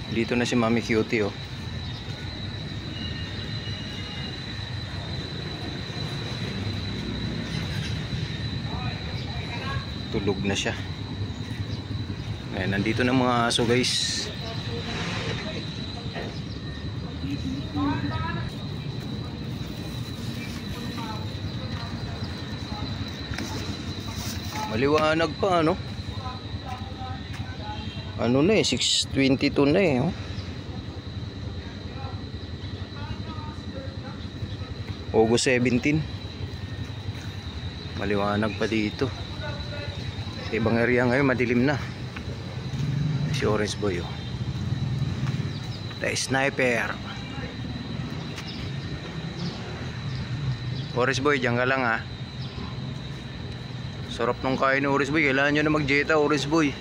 Dito na si Mami Cutie, oh. Tulog na siya. Ayan, nandito na mga aso, guys. Maliwanag pa, ano? Ano na eh, 6:22 na eh, oh. August 17. Maliwanag pa dito. Sa ibang area ngayon madilim na. Si Orange Boy, oh. The Sniper. Orange Boy, diyan ka lang, ha. Sarap nung kain ni Orange Boy. Kailangan nyo na mag-jeta, Orange Boy.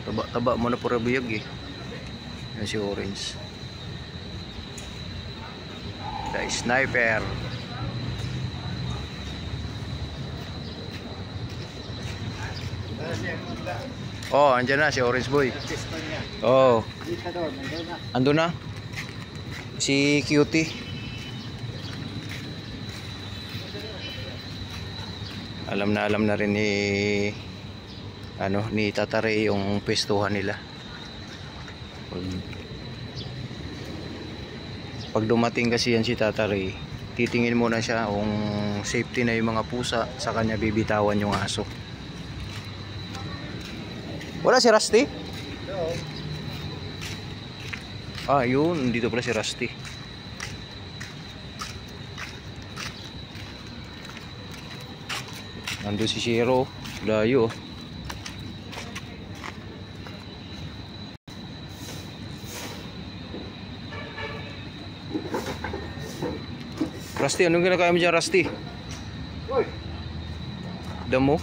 Taba-taba mo na pura buyag, eh. Yan si Orange. The Sniper. Oh, andyan na si Orange Boy. Oh. Ando na. Si Cutie. Alam na rin ni Tatare yung pwestuhan nila. Pag dumating kasi yan si Tatare, titingin muna siya kung safety na yung mga pusa, sa kanya bibitawan yung aso. Wala si Rusty? Ah, yun. Dito pala si Rusty. Nandun si Shiro. Layo. Rusty, anong ginagawa mo dyan, Rusty? Damo?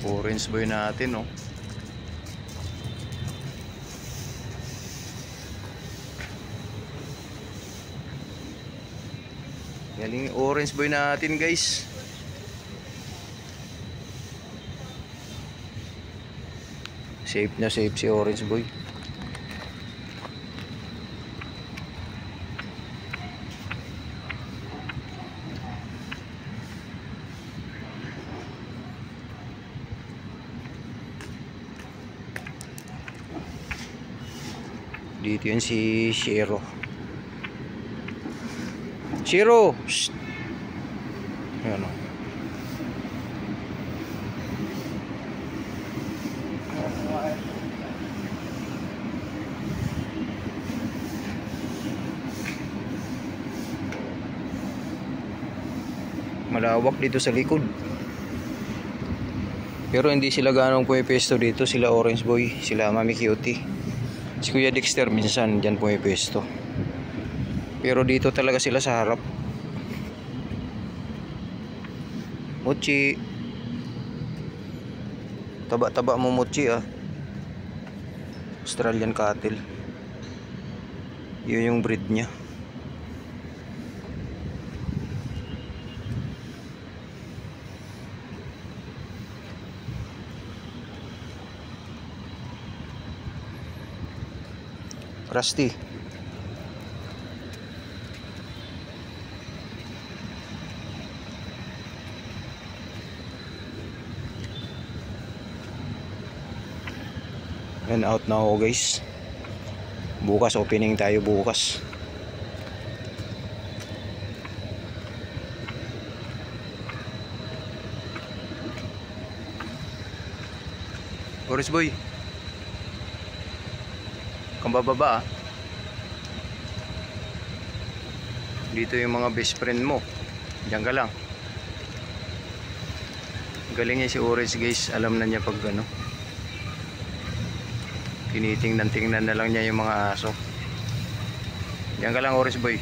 Orange Boy natin, oh. Galing Orange Boy natin, guys. Safe na safe si Orange Boy. Dito yun si Shiro. Shiro! Shhh! Ayan, oh. Malawak dito sa likod. Pero hindi sila ganong pumipesto dito. Sila Orange Boy, sila Mami Cutie. Si Kuya Dexter minsan dyan pumipesto. Pero dito talaga sila sa harap. Mochi. Taba-taba mo, Mochi, ah. Australian Cattle. Yun yung breed niya. Rusty. And out na ako, guys. Bukas opening tayo bukas. Orange Boy. Kung bababa, ah. Dito yung mga best friend mo. Diyan ka lang. Galing niya si Orange, guys. Alam na niya pag ano. Tinitingnan na lang niya yung mga aso. Diyan ka lang, Orange Boy.